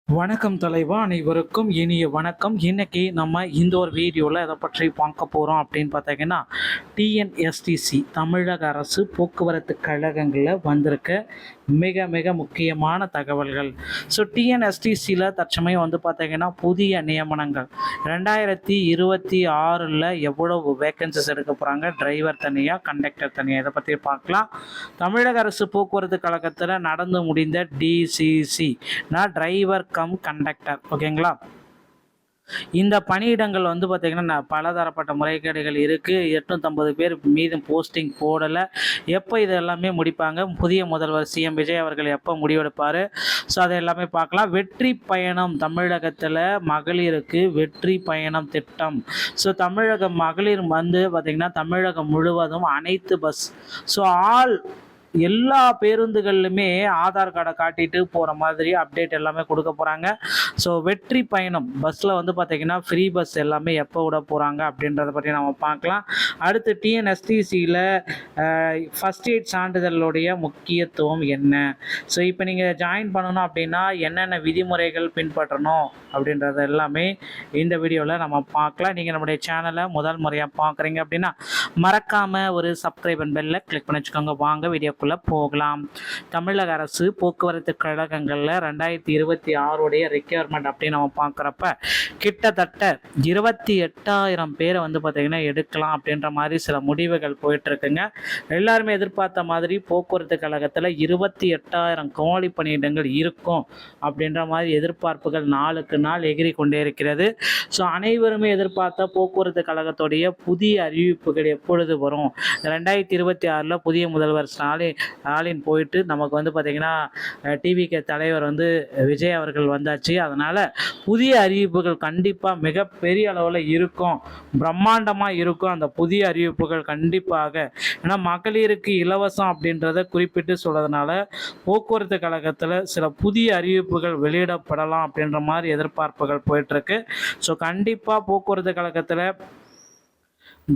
வணக்கம் தலைவா, அனைவருக்கும் இனிய வணக்கம். இன்னைக்கு நம்ம இந்த ஒரு வீடியோவில் எதை பற்றி பார்க்க போகிறோம் அப்படின்னு பார்த்தீங்கன்னா, டிஎன்எஸ்டிசி தமிழக அரசு போக்குவரத்து கழகங்களில் வந்திருக்க மிக மிக முக்கியமான தகவல்கள். ஸோ டிஎன்எஸ்டிசியில் தற்சமயம் வந்து பார்த்தீங்கன்னா புதிய நியமனங்கள் 2026 எவ்வளவு வேக்கன்சிஸ் எடுக்க போகிறாங்க, டிரைவர் தனியாக கண்டக்டர் தனியாக, இதை பற்றி பார்க்கலாம். தமிழக அரசு போக்குவரத்து கழகத்தில் நடந்து முடிந்த டிசிசி டிரைவர் கம் கண்டக்டர், ஓகேங்களா. இந்த பணியிடங்கள் வந்து பார்த்திங்கன்னா பலதரப்பட்ட முறைகேடுகள் இருக்குது. 850 பேர் மீது போஸ்டிங் போடலை. எப்போ இது எல்லாமே முடிப்பாங்க, புதிய முதல்வர் சிஎம் விஜய் அவர்கள் எப்போ முடிவெடுப்பார், ஸோ அதை எல்லாமே பார்க்கலாம். வெற்றி பயணம் தமிழகத்தில் மகளிருக்கு வெற்றி பயணம் திட்டம். ஸோ தமிழக மகளிர் வந்து பார்த்திங்கன்னா தமிழகம் முழுவதும் அனைத்து பஸ், ஸோ எல்லா பேருந்துகள்லையுமே ஆதார் கார்டை காட்டிட்டு போகிற மாதிரி அப்டேட் எல்லாமே கொடுக்க போகிறாங்க. ஸோ வெற்றி பயணம் பஸ்ஸில் வந்து பார்த்திங்கன்னா ஃப்ரீ பஸ் எல்லாமே எப்போ விட போகிறாங்க அப்படின்றத பற்றி நம்ம பார்க்கலாம். அடுத்து டிஎன்எஸ்டிசியில் ஃபஸ்ட் எய்ட் சான்றிதழுடைய முக்கியத்துவம் என்ன, ஸோ இப்போ நீங்கள் ஜாயின் பண்ணணும் அப்படின்னா என்னென்ன விதிமுறைகள் பின்பற்றணும் அப்படின்றது எல்லாமே இந்த வீடியோவில் நம்ம பார்க்கலாம். நீங்கள் நம்முடைய சேனலை முதல் முறையாக பார்க்குறீங்க அப்படின்னா மறக்காமல் ஒரு சப்ஸ்கிரைப் அண்ட் பெல்லை கிளிக் பண்ணி வச்சுக்கோங்க. வாங்க வீடியோக்குள்ளே போகலாம். தமிழக அரசு போக்குவரத்து கழகங்களில் 2026 ரெக்யர்மெண்ட் அப்படின்னு நம்ம பார்க்குறப்ப கிட்டத்தட்ட 28,000 பேரை வந்து பார்த்திங்கன்னா எடுக்கலாம் அப்படின்ற மாதிரி சில முடிவுகள் போயிட்டுருக்குங்க. எல்லாருமே எதிர்பார்த்த மாதிரி போக்குவரத்து கழகத்தில் 28,000 காலி பணியிடங்கள் இருக்கும் அப்படின்ற மாதிரி எதிர்பார்ப்புகள் நாளுக்கு நாள் எகிரி கொண்டே இருக்கிறது. ஸோ அனைவருமே எதிர்பார்த்த போக்குவரத்து கழகத்துடைய புதிய அறிவிப்புகள் எப்பொழுது வரும், 2026 புதிய முதல்வர் ஸ்டாலின் போயிட்டு நமக்கு வந்து பார்த்திங்கன்னா டிவிகே தலைவர் வந்து விஜய் அவர்கள் வந்தாச்சு. அதனால் புதிய அறிவிப்புகள் கண்டிப்பாக மிகப்பெரிய அளவில் இருக்கும், பிரம்மாண்டமாக இருக்கும். அந்த புதிய அறிவிப்புகள் கண்டிப்பாக, ஏன்னா மகளிருக்கு இலவசம் அப்படின்றத குறிப்பிட்டு சொல்கிறதுனால போக்குவரத்து கழகத்தில் சில புதிய அறிவிப்புகள் வெளியிடப்படலாம் அப்படின்ற மாதிரி எதிர்பார்ப்புகள் போயிட்டுருக்கு. ஸோ கண்டிப்பாக போக்குவரத்து கழகத்தில்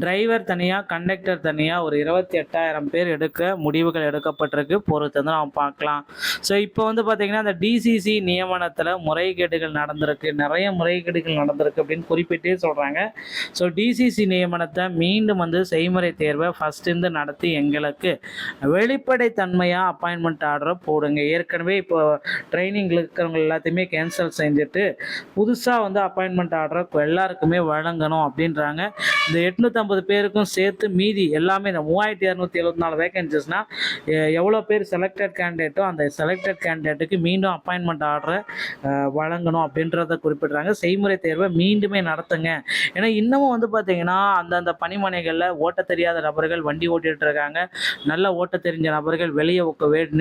டிரைவர் தனியாக கண்டக்டர் தனியாக ஒரு 28,000 பேர் எடுக்க முடிவுகள் எடுக்கப்பட்டிருக்கு. பொறுத்து வந்து நம்ம பார்க்கலாம். ஸோ இப்போ வந்து பார்த்திங்கன்னா இந்த டிசிசி நியமனத்தில் முறைகேடுகள் நடந்திருக்கு, நிறைய முறைகேடுகள் நடந்திருக்கு அப்படின்னு குறிப்பிட்டே சொல்கிறாங்க. ஸோ டிசிசி நியமனத்தை மீண்டும் வந்து செய்முறை தேர்வை ஃபஸ்ட்டு நடத்தி எங்களுக்கு வெளிப்படைத்தன்மையாக அப்பாயின்மெண்ட் ஆர்டரை போடுங்க. ஏற்கனவே இப்போ ட்ரைனிங்கில் இருக்கிறவங்க எல்லாத்தையுமே கேன்சல் செஞ்சுட்டு புதுசாக வந்து அப்பாயின்மெண்ட் ஆர்டரை எல்லாருக்குமே வழங்கணும் அப்படின்றாங்க. இந்த 850 பேருக்கும் சேர்த்து மீதி எல்லாமே இந்த 3274 வேகன்சிஸ்னால் எவ்வளோ பேர் செலக்டட் கேண்டிடேட்டோ அந்த செலக்டட் கேண்டிடேட்டுக்கு மீண்டும் அப்பாயின்மெண்ட் ஆர்டரை வழங்கணும் அப்படின்றத குறிப்பிட்றாங்க. செய்முறை தேர்வை மீண்டுமே நடத்துங்க. ஏன்னா இன்னமும் வந்து பார்த்திங்கன்னா அந்தந்த பணிமனைகளில் ஓட்ட தெரியாத நபர்கள் வண்டி ஓட்டிகிட்டு இருக்காங்க, நல்ல ஓட்ட தெரிஞ்ச நபர்கள் வெளியே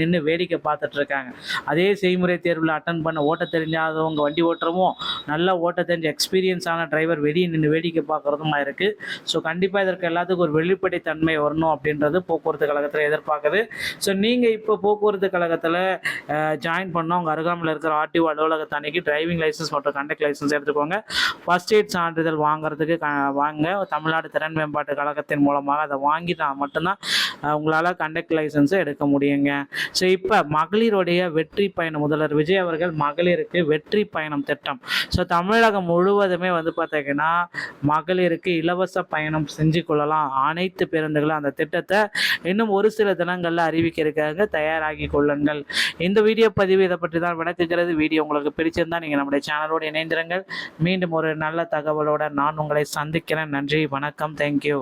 நின்று வேடிக்கை பார்த்துட்ருக்காங்க. அதே செய்முறை தேர்வில் அட்டன் பண்ண ஓட்ட தெரிஞ்சாதவங்க வண்டி ஓட்டுறவும், நல்ல ஓட்ட தெரிஞ்ச எக்ஸ்பீரியன்ஸான டிரைவர் வெளியே நின்று வேடிக்கை பார்க்குறதுமா இருக்குது. ஸோ கண்டிப்பாக இதற்கு எல்லாத்துக்கும் ஒரு வெளிப்படைத்தன்மை வரணும் அப்படின்றது போக்குவரத்து கழகத்தில் எதிர்பார்க்குது. ஸோ நீங்கள் இப்போ போக்குவரத்து கழகத்தில் ஜாயின் பண்ணோம், உங்கள் அருகாமையில் இருக்கிற ஆர்டிஓ அலுவலகத்தை அன்றைக்கி டிரைவிங் லைசன்ஸ் மற்றும் கண்டக்ட் லைசன்ஸ் எடுத்துக்கோங்க. ஃபஸ்ட் எய்ட் சான்றிதழ் வாங்குறதுக்கு வாங்க, தமிழ்நாடு திறன் மேம்பாட்டு கழகத்தின் மூலமாக அதை வாங்கினா மட்டும்தான் உங்களால் கண்டக்ட் லைசன்ஸை எடுக்க முடியுங்க. ஸோ இப்போ மகளிருடைய வெற்றி பயணம், முதல்வர் விஜய் அவர்கள் மகளிருக்கு வெற்றி பயணம் திட்டம். ஸோ தமிழகம் முழுவதுமே வந்து பார்த்தீங்கன்னா மகளிருக்கு இலவச பயணம் செஞ்சு கொள்ளலாம். அனைத்து பேருந்துகளும் அந்த திட்டத்தை இன்னும் ஒரு சில தினங்களில் அறிவிக்கிறதுக்காக தயாராகி கொள்ளுங்கள். இந்த வீடியோ பதிவு இதை பற்றி தான் விளக்குகிறது. வீடியோ உங்களுக்கு பிடிச்சிருந்தால் நீங்கள் நம்முடைய சேனலோடு இணைந்திருங்கள். மீண்டும் ஒரு நல்ல தகவலோடு நான் உங்களை சந்திக்கிறேன். நன்றி, வணக்கம், தேங்க்யூ.